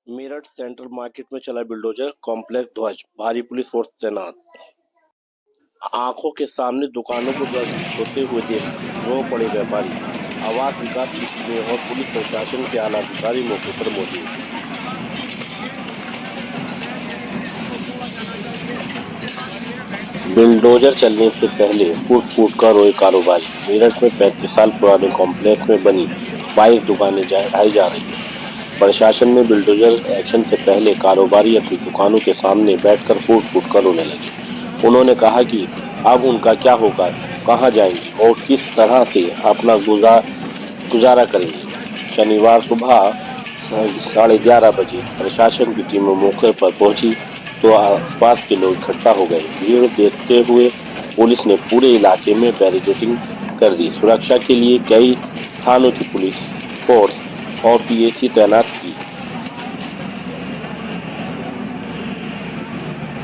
Meerut central market में चला bulldozer, complex ध्वज, भारी पुलिस फोर्स तैनात। आंखों के सामने दुकानों को ध्वस्त होते हुए देख रो पड़े व्यापारी। आवास विकास की टीमें और पुलिस प्रशासन के आला अधिकारी मौके पर मौजूद। बुलडोजर चलने से पहले फूट फूट कर रोए कारोबारी। मेरठ में 35 साल पुराने कॉम्प्लेक्स में बनी 22 दुकानें ढाई जा रही है। प्रशासन में बुलडोजर एक्शन से पहले कारोबारी अपनी दुकानों के सामने बैठकर फूट फूट कर रोने लगे। उन्होंने कहा कि अब उनका क्या होगा, कहां जाएंगे और किस तरह से अपना गुजारा करेंगे। शनिवार सुबह 11:30 बजे प्रशासन की टीम मौके पर पहुंची तो आसपास के लोग इकट्ठा हो गए। भीड़ देखते हुए पुलिस ने पूरे इलाके में बैरिकेडिंग कर दी। सुरक्षा के लिए कई थानों की पुलिस फोर्स और पीएसी तैनात की।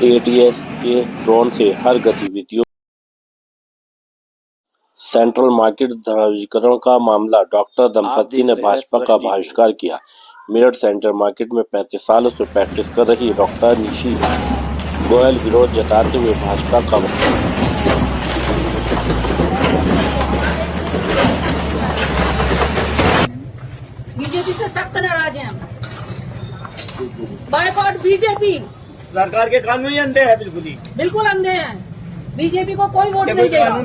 एटीएस के ड्रोन से हर गतिविधियों। सेंट्रल मार्केट ध्वजारोहण का मामला, डॉक्टर दंपति ने भाजपा का बहिष्कार किया। मेरठ सेंट्रल मार्केट में 35 सालों से प्रैक्टिस कर रही डॉक्टर निशी गोयल विरोध जताते हुए भाजपा का बीजेपी से सख्त नाराज हैं हम। Boycott BJP. सरकार के कानून ही अंधे हैं, बिल्कुल अंधे हैं। बीजेपी को कोई वोट नहीं देगा।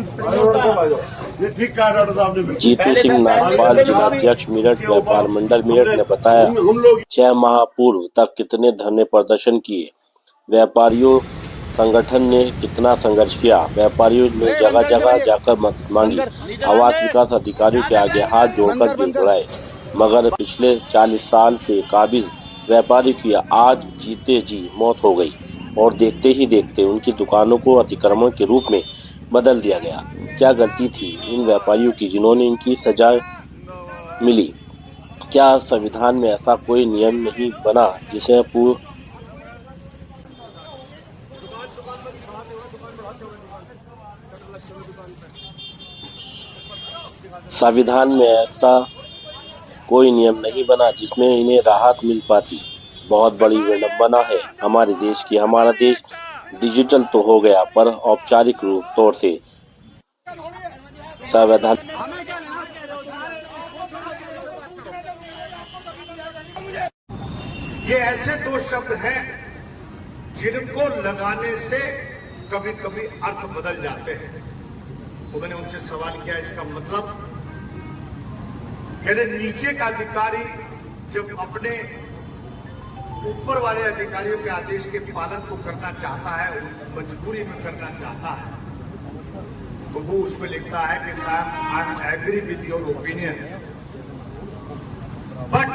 ये ठीक कहा डॉक्टर साहब ने। जीतू सिंह नागपाल, जिलाध्यक्ष मेरठ व्यापार मंडल मेरठ ने बताया, 6 माह पूर्व तक कितने धरने प्रदर्शन किए, व्यापारियों संगठन ने कितना संघर्ष किया, व्यापारियों ने जगह जगह जाकर मदद मांगी, आवास विकास अधिकारियों के आगे हाथ जोड़कर दिल बढ़ाए, मगर पिछले 40 साल से काबिज व्यापारी की आज जीते जी मौत हो गई और देखते ही देखते उनकी दुकानों को अतिक्रमण के रूप में बदल दिया गया। क्या गलती थी इन व्यापारियों की जिन्होंने इनकी सजा मिली? क्या संविधान में ऐसा कोई नियम नहीं बना जिसे संविधान में ऐसा कोई नियम नहीं बना जिसमें इन्हें राहत मिल पाती? बहुत बड़ी विडंबना है हमारे देश की। हमारा देश डिजिटल तो हो गया पर औपचारिक रूप तौर से संविधान। ये ऐसे दो शब्द हैं जिनको लगाने से कभी कभी अर्थ बदल जाते हैं। तो मैंने उनसे सवाल किया, इसका मतलब नीचे का अधिकारी जब अपने ऊपर वाले अधिकारियों के आदेश के पालन को करना चाहता है, मजबूरी में करना चाहता है, तो वो उसमें लिखता है कि साहब I agree with your opinion but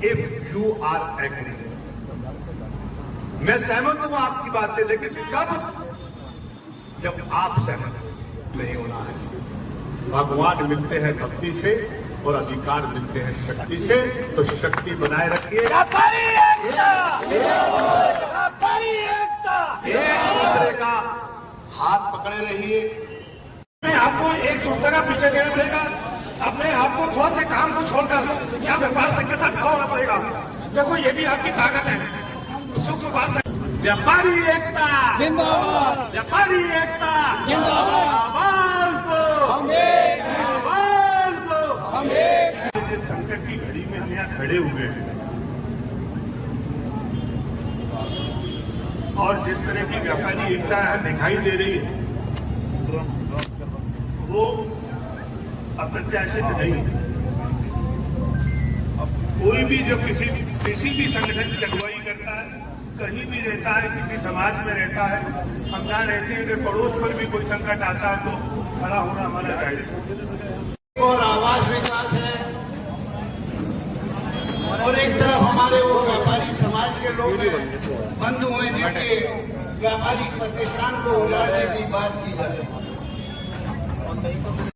if you are agree. मैं सहमत हूं आपकी बात से, लेकिन कब? जब आप सहमत नहीं होना है। भगवान मिलते हैं भक्ति से और अधिकार मिलते हैं शक्ति से, तो शक्ति बनाए रखिए। एक दूसरे का हाथ पकड़े रहिए। अपने आप को एकजुटता का पीछे देना पड़ेगा। अपने आप को थोड़ा से काम को छोड़कर यहाँ व्यापार संघ के साथ खड़ा होना पड़ेगा। देखो ये भी आपकी ताकत है। सुख व्यापार व्यापारी एकता जिंदाबाद, व्यापारी एकता जिंदाबाद। आवाज दो, हम एक हैं, आवाज दो। हम एक हैं। इस संकट की घड़ी में हम यहाँ खड़े हुए हैं और जिस तरह की व्यापारी एकता दिखाई दे रही है वो अप्रत्याशित नहीं है। कोई भी जो किसी भी संगठन की अगुवाई करता है, कहीं भी रहता है, किसी समाज में रहता है, हम जहाँ रहते हैं अगर पड़ोस पर भी कोई संकट आता है तो खड़ा होना हमारा चाहिए। और आवास विकास है और एक तरफ हमारे वो व्यापारी समाज के लोग बंधु हैं जिनके व्यापारिक प्रतिष्ठान को उजाड़ने की बात की जाए।